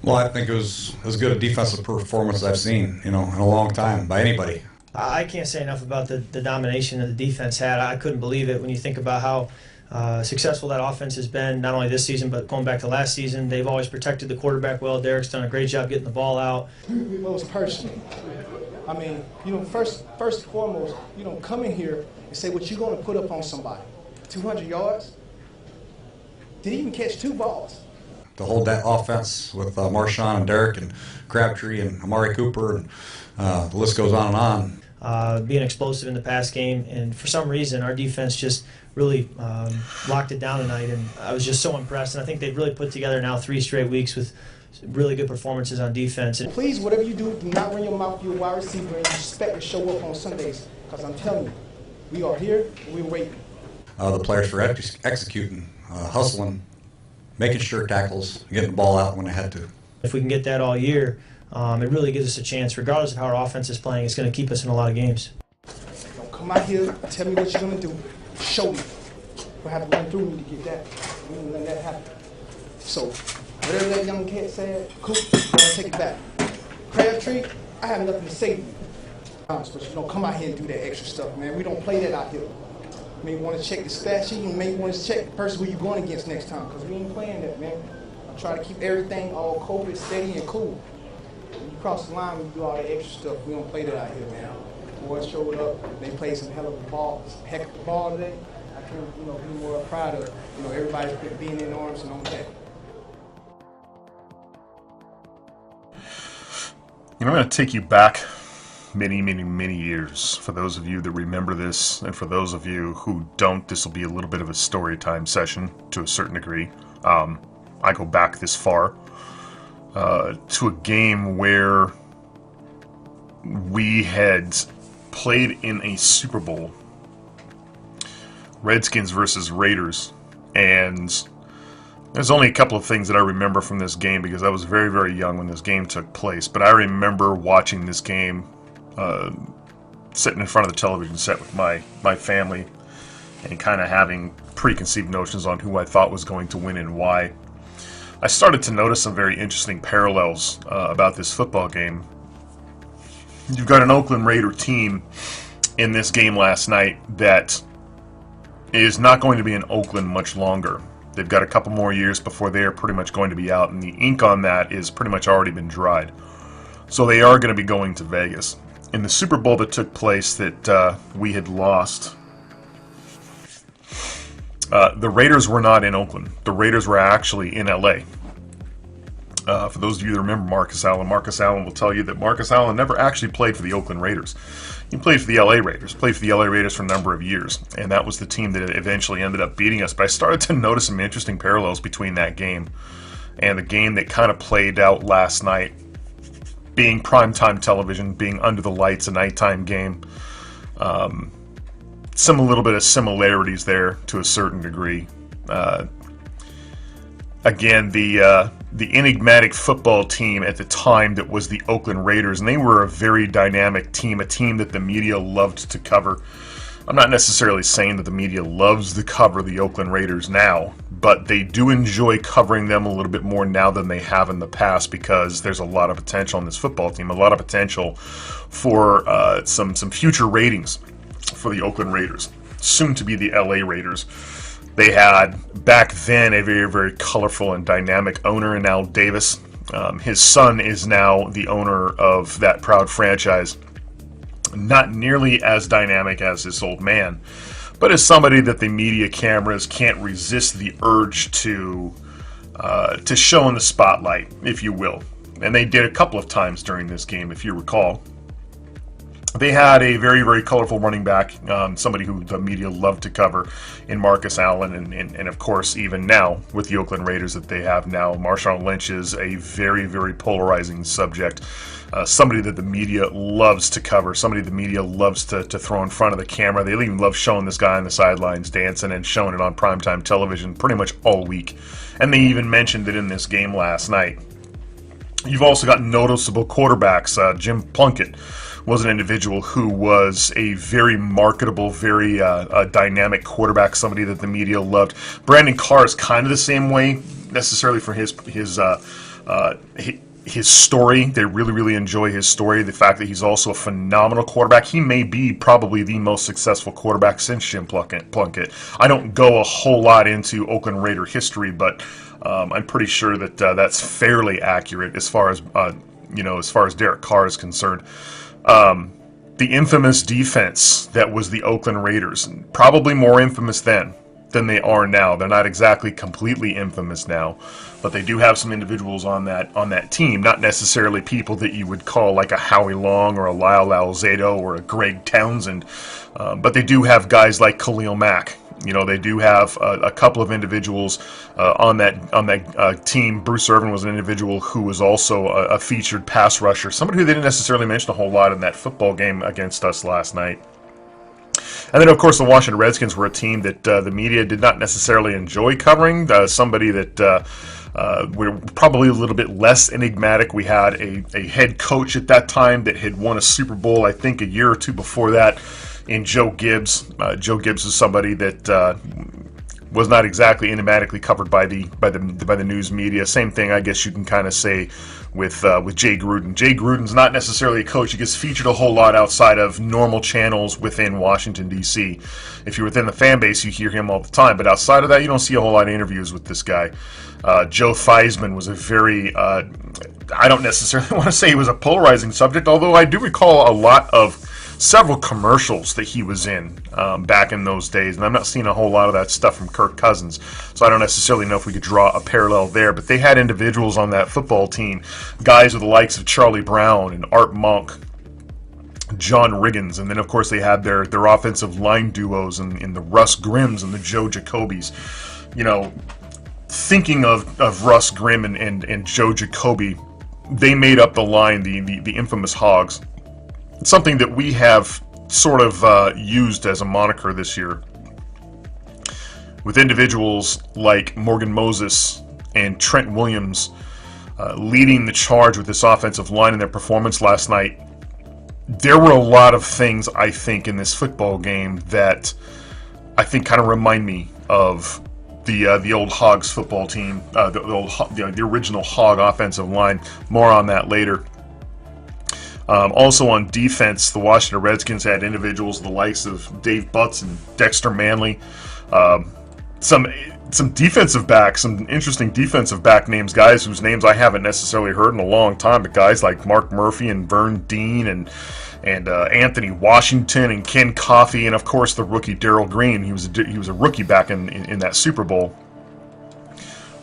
Well, I think it was as good a defensive performance I've seen, in a long time by anybody. I can't say enough about the domination that the defense had. I couldn't believe it when you think about how successful that offense has been, not only this season, but going back to last season. They've always protected the quarterback well. Derek's done a great job getting the ball out. Most personal. I mean, first and foremost, come in here and say what you're going to put up on somebody. 200 yards? Did he even catch 2 balls? To hold that offense with Marshawn and Derek and Crabtree and Amari Cooper, and the list goes on and on. Being explosive in the pass game, and for some reason our defense just really locked it down tonight, and I was just so impressed. And I think they've really put together now 3 straight weeks with really good performances on defense. And Please, whatever you do not run your mouth. You're a wide receiver, and you expect to show up on Sundays. Because I'm telling you, we are here and we're waiting. The players for executing, hustling, making sure tackles, getting the ball out when they had to. if we can get that all year, it really gives us a chance, regardless of how our offense is playing. It's going to keep us in a lot of games. Don't come out here, tell me what you're going to do. Show me. We'll have to run through me to get that. We didn't let that happen. So, whatever that young kid said, cool, I'm going to take it back. Crabtree, I have nothing to say to you. But you don't come out here and do that extra stuff, man. We don't play that out here. You may want to check the stat sheet. You may want to check the person who you're going against next time, because we ain't playing that, man. I try to keep everything all cold, steady, and cool. When you cross the line, when you do all that extra stuff, we don't play that out here, man. Boys showed up. They played some hell of a ball, heck of a ball today. I can't, be more proud of, everybody being in arms and on deck. I'm going to take you back many, many, many years. For those of you that remember this, and for those of you who don't, this will be a little bit of a story time session to a certain degree. I go back this far to a game where we had played in a Super Bowl, Redskins versus Raiders, and there's only a couple of things that I remember from this game because I was very, very young when this game took place. But I remember watching this game, sitting in front of the television set with my family and kind of having preconceived notions on who I thought was going to win and why. I started to notice some very interesting parallels about this football game. You've got an Oakland Raider team in this game last night that is not going to be in Oakland much longer. They've got a couple more years before they are pretty much going to be out, and the ink on that is pretty much already been dried. So they are going to be going to Vegas. In the Super Bowl that took place that we had lost, the Raiders were not in Oakland. The Raiders were actually in LA. For those of you that remember Marcus Allen will tell you that Marcus Allen never actually played for the Oakland Raiders. He played for the LA Raiders, played for the LA Raiders for a number of years, and that was the team that eventually ended up beating us. But I started to notice some interesting parallels between that game and the game that kind of played out last night, being primetime television, being under the lights, a nighttime game. Some a little bit of similarities there to a certain degree. Again, the enigmatic football team at the time that was the Oakland Raiders, and they were a very dynamic team, a team that the media loved to cover. I'm not necessarily saying that the media loves to cover the Oakland Raiders now, but they do enjoy covering them a little bit more now than they have in the past because there's a lot of potential in this football team, a lot of potential for some future ratings for the Oakland Raiders, soon to be the LA Raiders. They had, back then, a very, very colorful and dynamic owner in Al Davis. His son is now the owner of that proud franchise. Not nearly as dynamic as this old man, but as somebody that the media cameras can't resist the urge to show in the spotlight, if you will. And they did a couple of times during this game, if you recall. They had a very, very colorful running back, somebody who the media loved to cover in Marcus Allen, and of course, even now, with the Oakland Raiders that they have now, Marshawn Lynch is a very, very polarizing subject. Somebody that the media loves to cover, somebody the media loves to throw in front of the camera. They even love showing this guy on the sidelines dancing and showing it on primetime television pretty much all week. And they even mentioned it in this game last night. You've also got noticeable quarterbacks. Jim Plunkett was an individual who was a very marketable, very dynamic quarterback, somebody that the media loved. Brandon Carr is kind of the same way, necessarily for his story. They really, really enjoy his story. The fact that he's also a phenomenal quarterback. He may be probably the most successful quarterback since Jim Plunkett. I don't go a whole lot into Oakland Raider history, but I'm pretty sure that that's fairly accurate as far as as far as Derek Carr is concerned. The infamous defense that was the Oakland Raiders, probably more infamous then than they are now. They're not exactly completely infamous now, but they do have some individuals on that team, not necessarily people that you would call like a Howie Long or a Lyle Alzado or a Greg Townsend, but they do have guys like Khalil Mack. They do have a couple of individuals on that team. Bruce Irvin was an individual who was also a featured pass rusher, somebody who they didn't necessarily mention a whole lot in that football game against us last night. And then, of course, the Washington Redskins were a team that the media did not necessarily enjoy covering. Somebody that we're probably a little bit less enigmatic. We had a head coach at that time that had won a Super Bowl, I think, a year or two before that, in Joe Gibbs. Joe Gibbs is somebody that was not exactly enigmatically covered by the news media. Same thing, I guess you can kind of say with Jay Gruden. Jay Gruden's not necessarily a coach. He gets featured a whole lot outside of normal channels within Washington, D.C. If you're within the fan base, you hear him all the time. But outside of that, you don't see a whole lot of interviews with this guy. Joe Theismann was a very, I don't necessarily want to say he was a polarizing subject, although I do recall a lot of several commercials that he was in back in those days, and I'm not seeing a whole lot of that stuff from Kirk Cousins, so I don't necessarily know if we could draw a parallel there, but they had individuals on that football team, guys with the likes of Charlie Brown and Art Monk, John Riggins, and then of course they had their offensive line duos in the Russ Grimms and the Joe Jacobys. Thinking of Russ Grimm and Joe Jacoby, they made up the line, the infamous Hogs. It's something that we have sort of used as a moniker this year, with individuals like Morgan Moses and Trent Williams leading the charge with this offensive line in their performance last night. There were a lot of things, I think, in this football game that I think kind of remind me of the old Hogs football team, the original Hog offensive line. More on that later. Also on defense, the Washington Redskins had individuals the likes of Dave Butts and Dexter Manley. Some defensive backs, some interesting defensive back names, guys whose names I haven't necessarily heard in a long time, but guys like Mark Murphy and Vern Dean and Anthony Washington and Ken Coffey, and of course the rookie Darrell Green. He was a rookie back in that Super Bowl.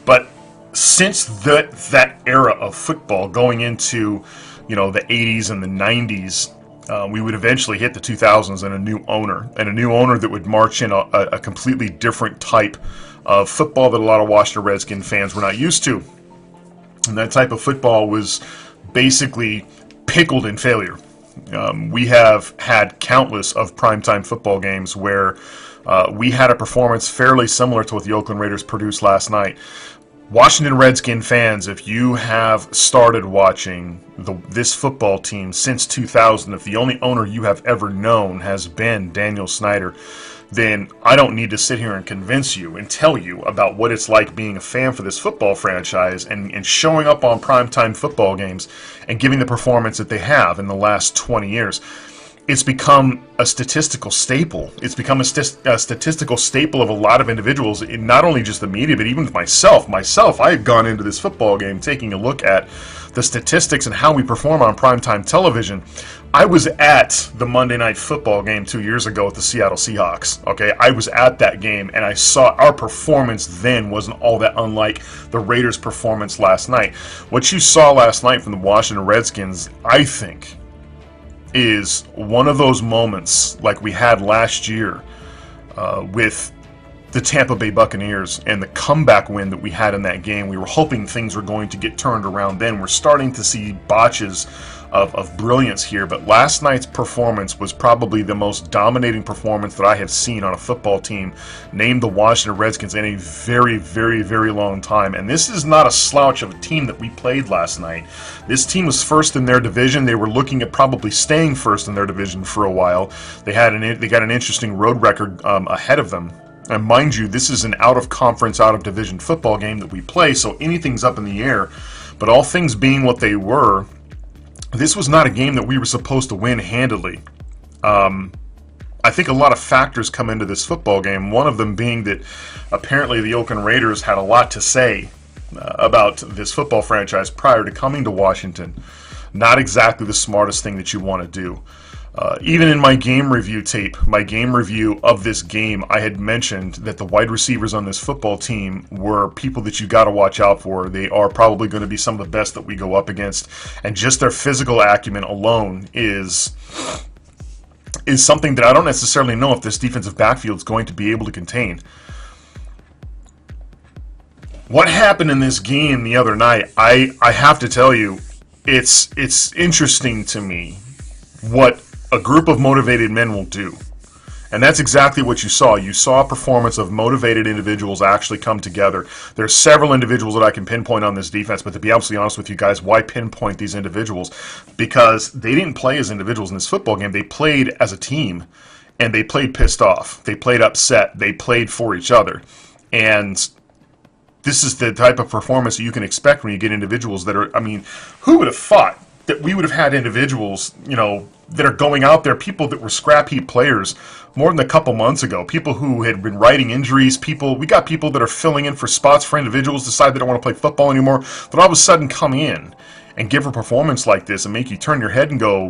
But since that era of football, going into the 80s and the 90s, we would eventually hit the 2000s and a new owner that would march in a completely different type of football that a lot of Washington Redskin fans were not used to. And that type of football was basically pickled in failure. We have had countless of primetime football games where we had a performance fairly similar to what the Oakland Raiders produced last night. Washington Redskin fans, if you have started watching this football team since 2000, if the only owner you have ever known has been Daniel Snyder, then I don't need to sit here and convince you and tell you about what it's like being a fan for this football franchise and showing up on primetime football games and giving the performance that they have in the last 20 years. It's become a statistical staple. It's become a statistical staple of a lot of individuals, not only just the media, but even myself. I had gone into this football game taking a look at the statistics and how we perform on primetime television. I was at the Monday Night Football game 2 years ago with the Seattle Seahawks. Okay, I was at that game, and I saw our performance then wasn't all that unlike the Raiders' performance last night. What you saw last night from the Washington Redskins, I think, is one of those moments like we had last year with the Tampa Bay Buccaneers and the comeback win that we had in that game. We were hoping things were going to get turned around then. We're starting to see botches of brilliance here, but last night's performance was probably the most dominating performance that I have seen on a football team named the Washington Redskins in a very, very, very long time. And this is not a slouch of a team that we played last night. This team was first in their division. They were looking at probably staying first in their division for a while. They got an interesting road record ahead of them. And mind you, this is an out-of-conference, out-of-division football game that we play, so anything's up in the air. But all things being what they were, this was not a game that we were supposed to win handily. I think a lot of factors come into this football game, one of them being that apparently the Oakland Raiders had a lot to say about this football franchise prior to coming to Washington. Not exactly the smartest thing that you want to do. Even in my game review tape, my game review of this game, I had mentioned that the wide receivers on this football team were people that you got to watch out for. They are probably going to be some of the best that we go up against, and just their physical acumen alone is something that I don't necessarily know if this defensive backfield is going to be able to contain. What happened in this game the other night, I have to tell you, it's interesting to me what a group of motivated men will do. And that's exactly what you saw. You saw a performance of motivated individuals actually come together. There's several individuals that I can pinpoint on this defense, but to be absolutely honest with you guys, why pinpoint these individuals? Because they didn't play as individuals in this football game. They played as a team, and they played pissed off. They played upset. They played for each other. And this is the type of performance that you can expect when you get individuals that are, I mean, who would have thought that we would have had individuals, that are going out there, people that were scrap heap players more than a couple months ago, people who had been riding injuries, we got people that are filling in for spots for individuals, decide they don't want to play football anymore, that all of a sudden come in and give a performance like this and make you turn your head and go,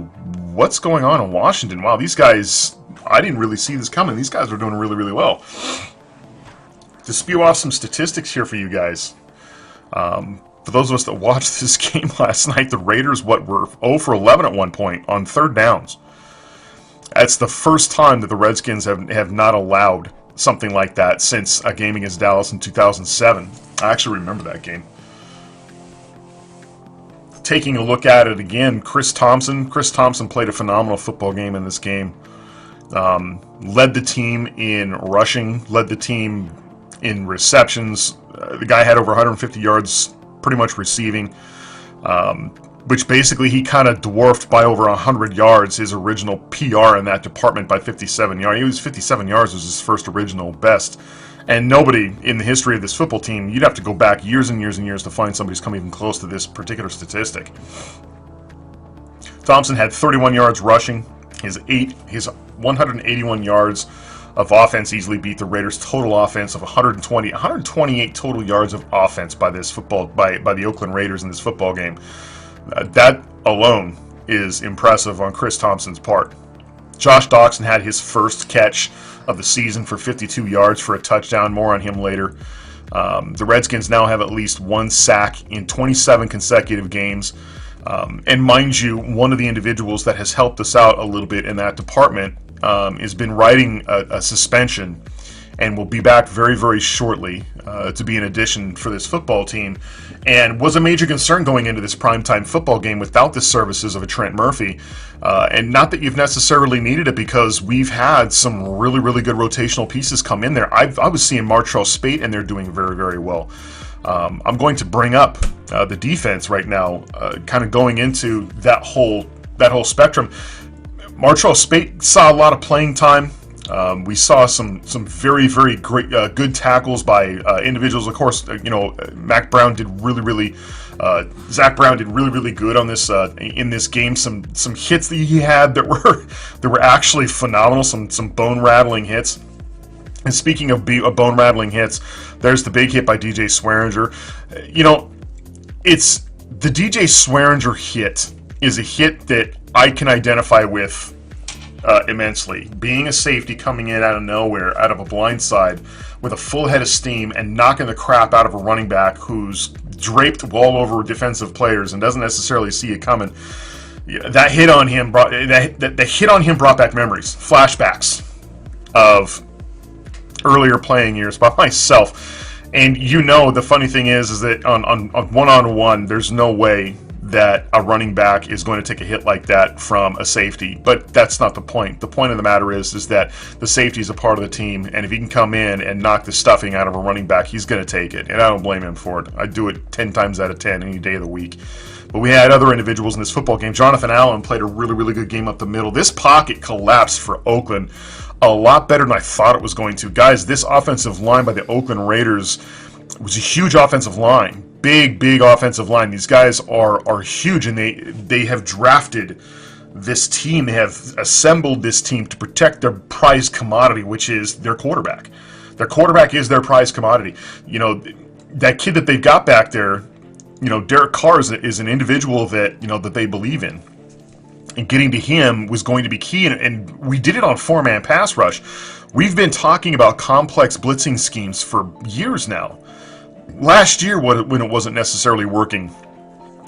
what's going on in Washington? Wow, these guys, I didn't really see this coming. These guys are doing really, really well. To spew off some statistics here for you guys, for those of us that watched this game last night, the Raiders were 0 for 11 at one point on third downs. That's the first time that the Redskins have not allowed something like that since a game against Dallas in 2007. I actually remember that game. Taking a look at it again, Chris Thompson played a phenomenal football game in this game. Led the team in rushing, led the team in receptions. The guy had over 150 yards pretty much receiving, which basically he kind of dwarfed by over 100 yards his original PR in that department by 57 yards. He was 57 yards was his first original best. And nobody in the history of this football team, you'd have to go back years and years and years to find somebody who's come even close to this particular statistic. Thompson had 31 yards rushing. His 181 yards of offense easily beat the Raiders' total offense of 128 total yards of offense by the Oakland Raiders in this football game. That alone is impressive on Chris Thompson's part. Josh Doctson had his first catch of the season for 52 yards for a touchdown. More on him later. The Redskins now have at least one sack in 27 consecutive games. And mind you, one of the individuals that has helped us out a little bit in that department has been riding a suspension and will be back very, very shortly to be an addition for this football team, and was a major concern going into this primetime football game without the services of a Trent Murphy. And not that you've necessarily needed it, because we've had some really, really good rotational pieces come in there. I was seeing Martrell Spate, and they're doing very, very well. I'm going to bring up the defense right now, kind of going into that whole spectrum. Martrell Spate saw a lot of playing time. We saw some very, very great good tackles by individuals. Of course, Zach Brown did really, really good on this in this game. Some hits that he had that were actually phenomenal. Some bone rattling hits. And speaking of bone rattling hits, there's the big hit by DJ Swearinger. It's the DJ Swearinger hit is a hit that I can identify with immensely. Being a safety coming in out of nowhere, out of a blind side, with a full head of steam and knocking the crap out of a running back who's draped all over defensive players and doesn't necessarily see it coming. That hit on him brought back memories, flashbacks of earlier playing years by myself. And the funny thing is that on one-on-one, there's no way that a running back is going to take a hit like that from a safety. But that's not the point. The point of the matter is that the safety is a part of the team, and if he can come in and knock the stuffing out of a running back, he's going to take it. And I don't blame him for it. I do it 10 times out of 10 any day of the week. But we had other individuals in this football game. Jonathan Allen played a really, really good game up the middle. This pocket collapsed for Oakland a lot better than I thought it was going to. Guys, this offensive line by the Oakland Raiders was a huge offensive line. Big offensive line. These guys are huge, and they have drafted this team. They have assembled this team to protect their prized commodity, which is their quarterback. Their quarterback is their prized commodity. That kid that they've got back there, Derek Carr is an individual that that they believe in. And getting to him was going to be key, and we did it on four-man pass rush. We've been talking about complex blitzing schemes for years now. Last year, when it wasn't necessarily working,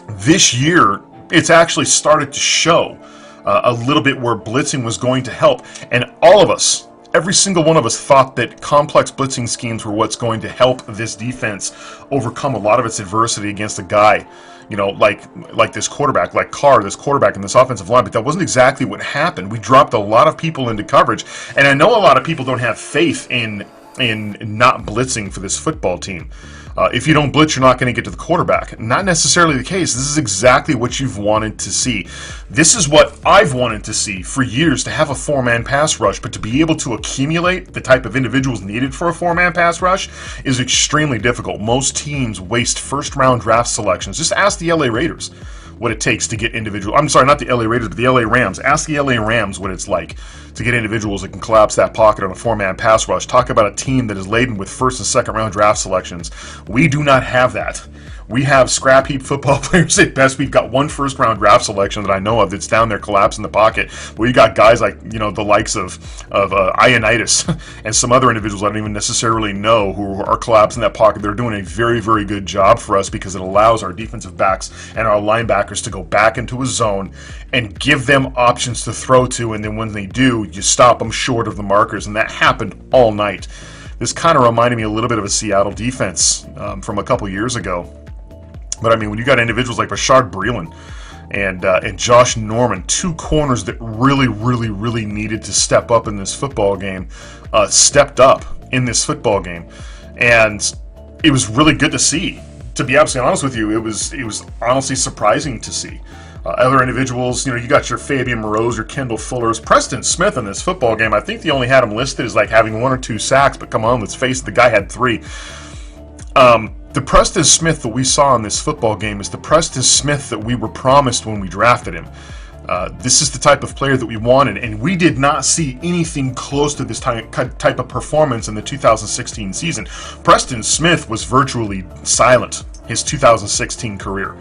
this year it's actually started to show a little bit where blitzing was going to help. And all of us, every single one of us, thought that complex blitzing schemes were what's going to help this defense overcome a lot of its adversity against a guy, like this quarterback, like Carr, this quarterback in this offensive line. But that wasn't exactly what happened. We dropped a lot of people into coverage, and I know a lot of people don't have faith in not blitzing for this football team. If you don't blitz, you're not going to get to the quarterback. Not necessarily the case. This is exactly what you've wanted to see. This is what I've wanted to see for years, to have a four-man pass rush, but to be able to accumulate the type of individuals needed for a four-man pass rush is extremely difficult. Most teams waste first-round draft selections. Just ask the LA Raiders what it takes to get individual. I'm sorry, not the LA Raiders, but the LA Rams. Ask the LA Rams what it's like to get individuals that can collapse that pocket on a four-man pass rush. Talk about a team that is laden with first and second round draft selections. We do not have that. We have scrap heap football players at best. We've got one first round draft selection that I know of that's down there collapsing the pocket. We got guys like the likes of Ioannidis and some other individuals I don't even necessarily know who are collapsing that pocket. They're doing a very, very good job for us because it allows our defensive backs and our linebackers to go back into a zone and give them options to throw to, and then when they do, you stop them short of the markers, and that happened all night. This kind of reminded me a little bit of a Seattle defense from a couple years ago. But I mean, when you got individuals like Rashard Breeland and Josh Norman, two corners that really, really, really needed to step up in this football game, stepped up in this football game, and it was really good to see. To be absolutely honest with you, it was honestly surprising to see. Other individuals, you got your Fabian Moreau's, your Kendall Fuller's, Preston Smith in this football game. I think they only had him listed as like having 1 or 2 sacks, but come on, let's face it, the guy had 3. The Preston Smith that we saw in this football game is the Preston Smith that we were promised when we drafted him. This is the type of player that we wanted, and we did not see anything close to this type of performance in the 2016 season. Preston Smith was virtually silent his 2016 career.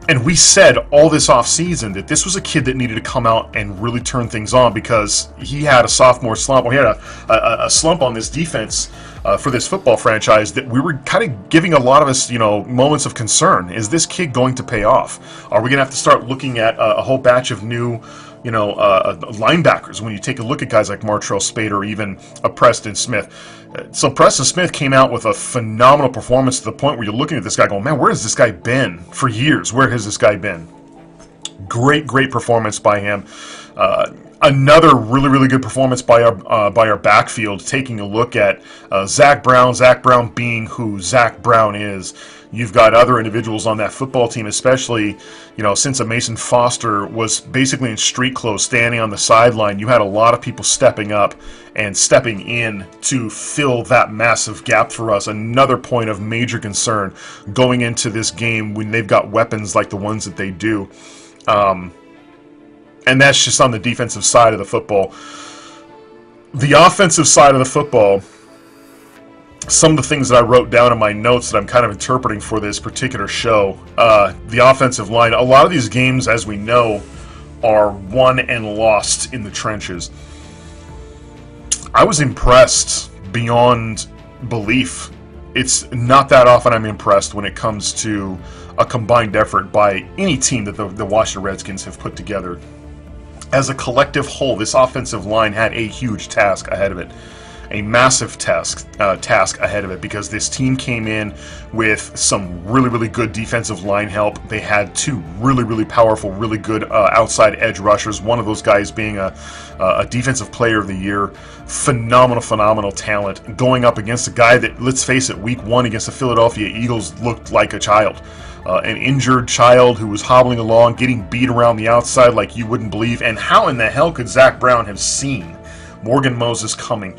And we said all this offseason that this was a kid that needed to come out and really turn things on because he had a sophomore slump, or he had a slump on this defense for this football franchise that we were kind of giving a lot of us, moments of concern. Is this kid going to pay off? Are we going to have to start looking at a whole batch of new, linebackers when you take a look at guys like Martrell Spade or even a Preston Smith? So Preston Smith came out with a phenomenal performance to the point where you're looking at this guy going, man, where has this guy been for years? Where has this guy been? Great performance by him. Another really, really good performance by our backfield, taking a look at Zach Brown. Zach Brown being who Zach Brown is. You've got other individuals on that football team, especially, since Mason Foster was basically in street clothes standing on the sideline, you had a lot of people stepping up and stepping in to fill that massive gap for us. Another point of major concern going into this game when they've got weapons like the ones that they do. And that's just on the defensive side of the football. The offensive side of the football, some of the things that I wrote down in my notes that I'm kind of interpreting for this particular show, the offensive line, a lot of these games, as we know, are won and lost in the trenches. I was impressed beyond belief. It's not that often I'm impressed when it comes to a combined effort by any team that the Washington Redskins have put together. As a collective whole, this offensive line had a huge task ahead of it. a massive task ahead of it, because this team came in with some really, really good defensive line help. They had two really, really powerful, really good outside edge rushers, one of those guys being a defensive player of the year. Phenomenal talent, going up against a guy that, let's face it, week one against the Philadelphia Eagles looked like a child. An injured child who was hobbling along, getting beat around the outside like you wouldn't believe. And how in the hell could Zach Brown have seen Morgan Moses coming?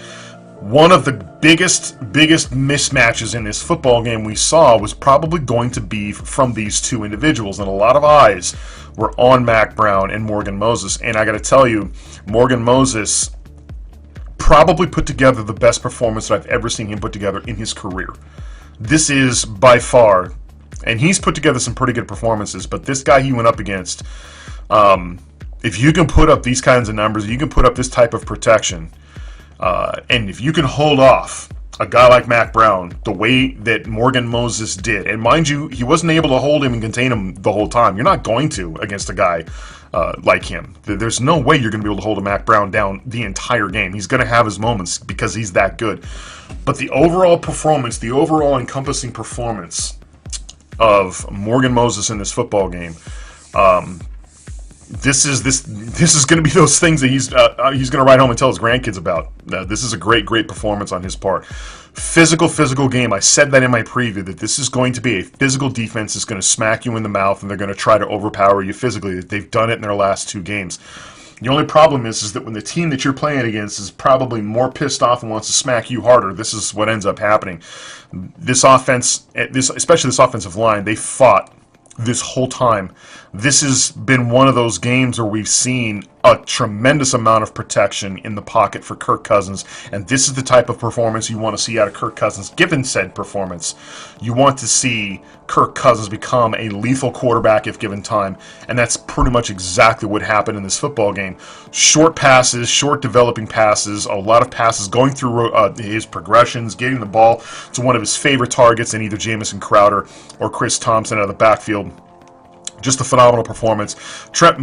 One of the biggest mismatches in this football game we saw was probably going to be from these two individuals, and a lot of eyes were on Mack Brown and Morgan Moses. And I got to tell you, Morgan Moses probably put together the best performance that I've ever seen him put together in his career. This is by far, and he's put together some pretty good performances, but this guy he went up against, if you can put up these kinds of numbers, you can put up this type of protection, and if you can hold off a guy like Mack Brown the way that Morgan Moses did, and mind you, he wasn't able to hold him and contain him the whole time. You're not going to against a guy like him. There's no way you're going to be able to hold a Mack Brown down the entire game. He's going to have his moments because he's that good. But the overall performance, the overall encompassing performance of Morgan Moses in this football game, this is going to be those things that he's going to write home and tell his grandkids about. This is a great performance on his part. Physical game. I said that in my preview, that this is going to be a physical defense that's going to smack you in the mouth, and they're going to try to overpower you physically. They've done it in their last two games. The only problem is that when the team that you're playing against is probably more pissed off and wants to smack you harder, this is what ends up happening. This offense, especially this offensive line, they fought this whole time. This has been one of those games where we've seen a tremendous amount of protection in the pocket for Kirk Cousins, and this is the type of performance you want to see out of Kirk Cousins. Given said performance, you want to see Kirk Cousins become a lethal quarterback if given time, and that's pretty much exactly what happened in this football game. Short passes, short developing passes, a lot of passes going through his progressions, getting the ball to one of his favorite targets in either Jamison Crowder or Chris Thompson out of the backfield. Just a phenomenal performance. Trent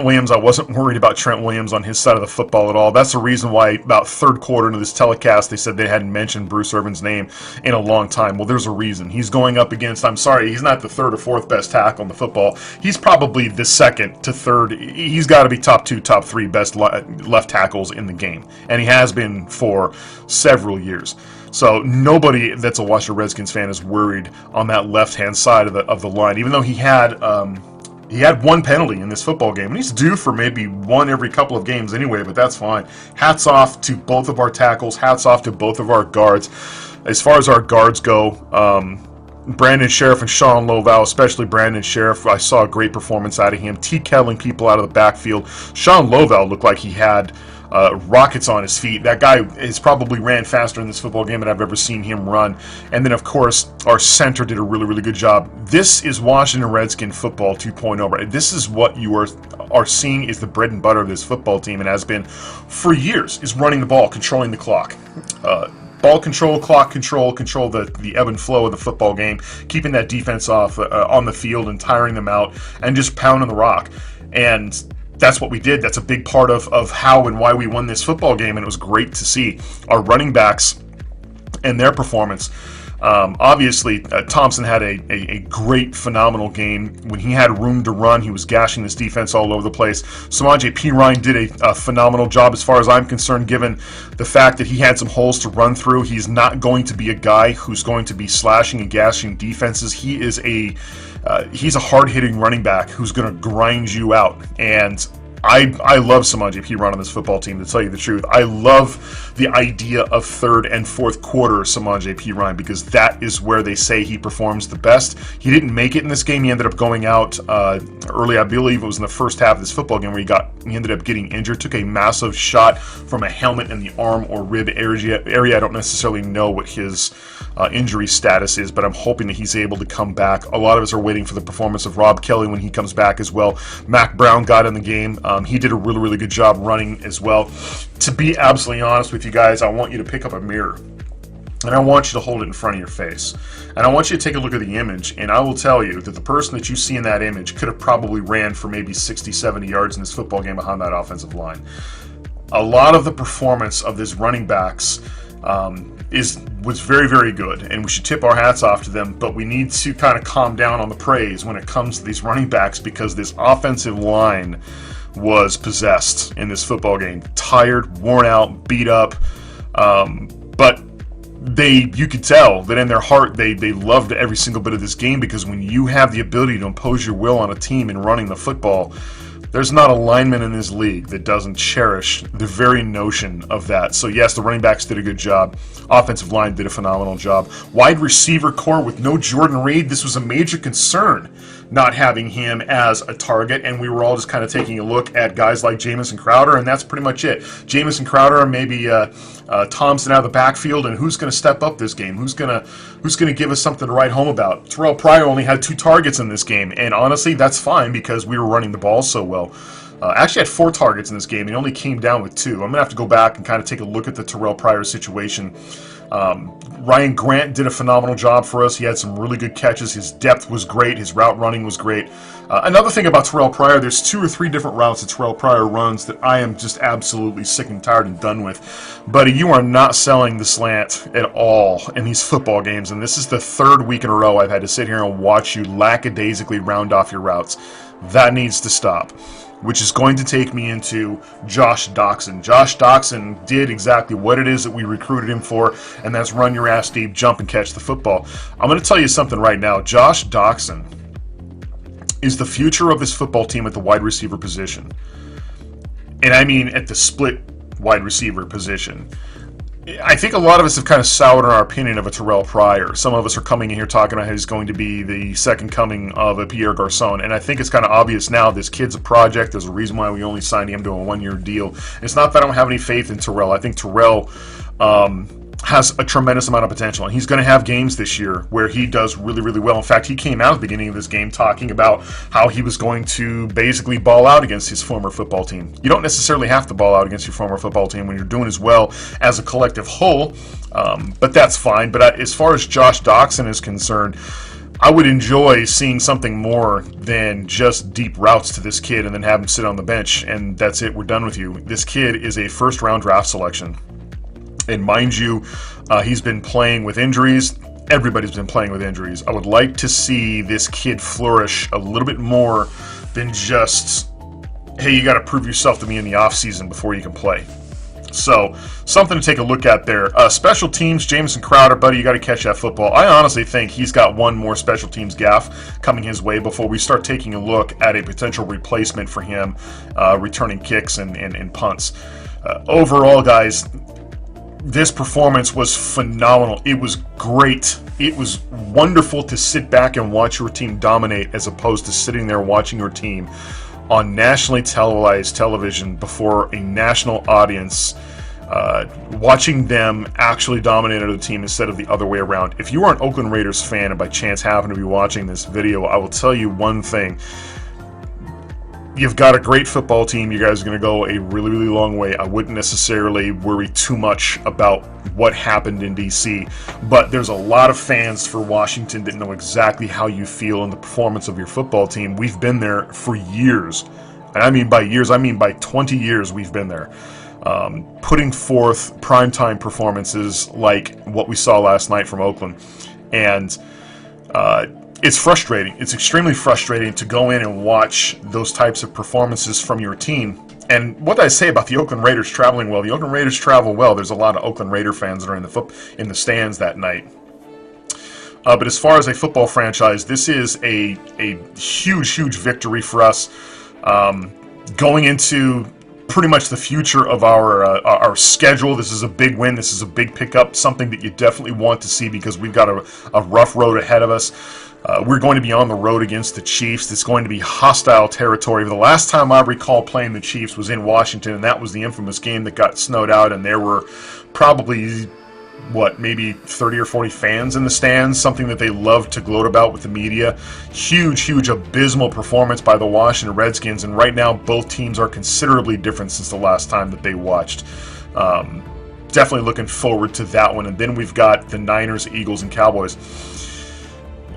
Williams, I wasn't worried about Trent Williams on his side of the football at all. That's the reason why about third quarter into this telecast they said they hadn't mentioned Bruce Irvin's name in a long time. Well, there's a reason. He's going up against, I'm sorry, he's not the third or fourth best tackle in the football. He's probably the second to third. He's got to be top two, top three best left tackles in the game. And he has been for several years. So nobody that's a Washington Redskins fan is worried on that left-hand side of the line, even though he had one penalty in this football game, and he's due for maybe one every couple of games anyway, but that's fine. Hats off to both of our tackles. Hats off to both of our guards. As far as our guards go, Brandon Sheriff and Sean Loval, especially Brandon Sheriff, I saw a great performance out of him. T-kettling people out of the backfield. Sean Loval looked like he had rockets on his feet. That guy has probably ran faster in this football game than I've ever seen him run. And then, of course, our center did a really good job. This is Washington Redskin football 2.0. Right? This is what you are seeing is the bread and butter of this football team, and has been for years, is running the ball, controlling the clock. Ball control, clock control the ebb and flow of the football game, keeping that defense off on the field and tiring them out, and just pounding the rock. And that's what we did. That's a big part of how and why we won this football game, and it was great to see our running backs and their performance. Obviously, Thompson had a great, phenomenal game. When he had room to run, he was gashing this defense all over the place. Samaje Perine did a phenomenal job as far as I'm concerned, given the fact that he had some holes to run through. He's not going to be a guy who's going to be slashing and gashing defenses. He's a hard-hitting running back who's going to grind you out. And I love Samaje Perine on this football team, to tell you the truth. I love the idea of third and fourth quarter Samaje Perine, because that is where they say he performs the best. He didn't make it in this game. He ended up going out early. I believe it was in the first half of this football game where he ended up getting injured. Took a massive shot from a helmet in the arm or rib area. I don't necessarily know what his injury status is, but I'm hoping that he's able to come back. A lot of us are waiting for the performance of Rob Kelly when he comes back as well. Mack Brown got in the game. He did a really good job running as well. To be absolutely honest with you guys, I want you to pick up a mirror, and I want you to hold it in front of your face. And I want you to take a look at the image, and I will tell you that the person that you see in that image could have probably ran for maybe 60, 70 yards in this football game behind that offensive line. A lot of the performance of these running backs was very, very good, and we should tip our hats off to them, but we need to kind of calm down on the praise when it comes to these running backs, because this offensive line was possessed in this football game. Tired, worn out, beat up, but you could tell that in their heart they loved every single bit of this game, because when you have the ability to impose your will on a team in running the football, there's not a lineman in this league that doesn't cherish the very notion of that. So yes, the running backs did a good job. Offensive line did a phenomenal job. Wide receiver core with no Jordan Reed, this was a major concern, not having him as a target, and we were all just kind of taking a look at guys like Jamison Crowder, and that's pretty much it. Jamison Crowder, maybe Thompson out of the backfield, and who's going to step up this game? Who's going to give us something to write home about? Terrell Pryor only had 2 targets in this game, and honestly, that's fine because we were running the ball so well. Actually had 4 targets in this game. He only came down with 2. I'm going to have to go back and kind of take a look at the Terrell Pryor situation. Ryan Grant did a phenomenal job for us. He had some really good catches. His depth was great. His route running was great. Another thing about Terrell Pryor, there's 2 or 3 different routes that Terrell Pryor runs that I am just absolutely sick and tired and done with. Buddy, you are not selling the slant at all in these football games, and this is the 3rd week in a row I've had to sit here and watch you lackadaisically round off your routes. That needs to stop, which is going to take me into Josh Doctson. Josh Doctson did exactly what it is that we recruited him for, and that's run your ass deep, jump and catch the football. I'm going to tell you something right now. Josh Doctson is the future of this football team at the wide receiver position. And I mean at the split wide receiver position. I think a lot of us have kind of soured on our opinion of a Terrell Pryor. Some of us are coming in here talking about how he's going to be the second coming of a Pierre Garçon, and I think it's kind of obvious now this kid's a project. There's a reason why we only signed him to a 1-year deal. And it's not that I don't have any faith in Terrell. I think Terrell has a tremendous amount of potential, and he's going to have games this year where he does really, really well. In fact, he came out at the beginning of this game talking about how he was going to basically ball out against his former football team. You don't necessarily have to ball out against your former football team when you're doing as well as a collective whole, but that's fine. But as far as Josh Doctson is concerned, I would enjoy seeing something more than just deep routes to this kid and then have him sit on the bench, and that's it, we're done with you. This kid is a first-round draft selection. And mind you, he's been playing with injuries. Everybody's been playing with injuries. I would like to see this kid flourish a little bit more than just, hey, you got to prove yourself to me in the offseason before you can play. So, something to take a look at there. Special teams, Jamison Crowder, buddy, you got to catch that football. I honestly think he's got one more special teams gaffe coming his way before we start taking a look at a potential replacement for him, returning kicks and punts. Overall, guys, this performance was phenomenal. It was great. It was wonderful to sit back and watch your team dominate as opposed to sitting there watching your team on nationally televised television before a national audience, watching them actually dominate another team instead of the other way around. If you are an Oakland Raiders fan and by chance happen to be watching this video, I will tell you one thing. You've got a great football team. You guys are going to go a really, really long way. I wouldn't necessarily worry too much about what happened in D.C., but there's a lot of fans for Washington that know exactly how you feel in the performance of your football team. We've been there for years. And I mean by years, I mean by 20 years we've been there. Putting forth primetime performances like what we saw last night from Oakland. And it's frustrating. It's extremely frustrating to go in and watch those types of performances from your team. And what did I say about the Oakland Raiders traveling well? The Oakland Raiders travel well. There's a lot of Oakland Raider fans that are in the stands that night. But as far as a football franchise, this is a huge, huge victory for us. Going into pretty much the future of our schedule, this is a big win. This is a big pickup, something that you definitely want to see because we've got a rough road ahead of us. We're going to be on the road against the Chiefs. It's going to be hostile territory. The last time I recall playing the Chiefs was in Washington, and that was the infamous game that got snowed out, and there were probably, maybe 30 or 40 fans in the stands, something that they love to gloat about with the media. Huge, huge, abysmal performance by the Washington Redskins, and right now both teams are considerably different since the last time that they watched. Definitely looking forward to that one, and then we've got the Niners, Eagles, and Cowboys.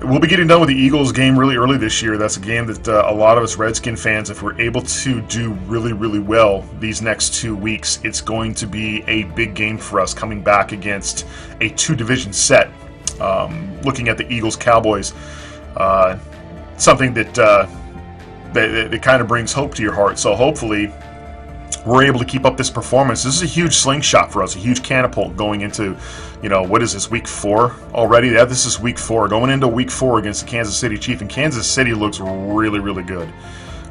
We'll be getting done with the Eagles game really early this year. That's a game that a lot of us Redskin fans, if we're able to do really, really well these next 2 weeks, it's going to be a big game for us coming back against a 2-division set. Looking at the Eagles-Cowboys, something that kind of brings hope to your heart. So hopefully we're able to keep up this performance. This is a huge slingshot for us, a huge catapult going into, what is this, week 4 already? Yeah, this is week 4. Going into week 4 against the Kansas City Chiefs, and Kansas City looks really, really good.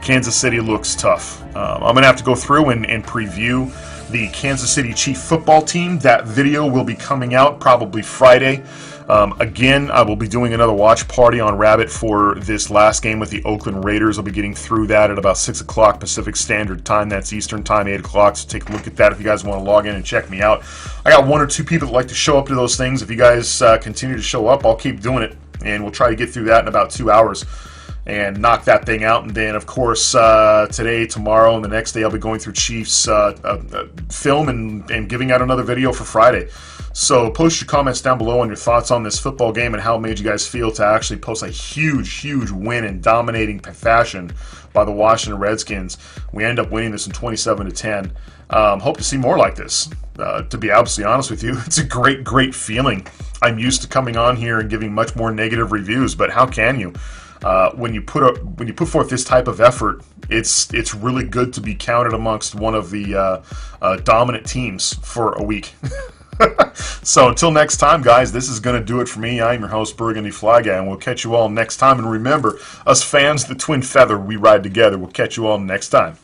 Kansas City looks tough. I'm going to have to go through and preview the Kansas City Chief football team. That video will be coming out probably Friday. Again, I will be doing another watch party on Rabbit for this last game with the Oakland Raiders. I'll be getting through that at about 6 o'clock Pacific Standard Time. That's Eastern Time, 8 o'clock. So take a look at that if you guys want to log in and check me out. I got 1 or 2 people that like to show up to those things. If you guys continue to show up, I'll keep doing it. And we'll try to get through that in about 2 hours and knock that thing out. And then, of course, today, tomorrow, and the next day, I'll be going through Chiefs film and giving out another video for Friday. So post your comments down below on your thoughts on this football game and how it made you guys feel to actually post a huge, huge win in dominating fashion by the Washington Redskins. We end up winning this in 27-10. Hope to see more like this. To be absolutely honest with you, it's a great, great feeling. I'm used to coming on here and giving much more negative reviews, but how can you? When you put forth this type of effort, it's really good to be counted amongst one of the dominant teams for a week. So until next time, guys, this is going to do it for me. I'm your host, Burgundy Fly Guy, and we'll catch you all next time. And remember, us fans, the twin feather, we ride together. We'll catch you all next time.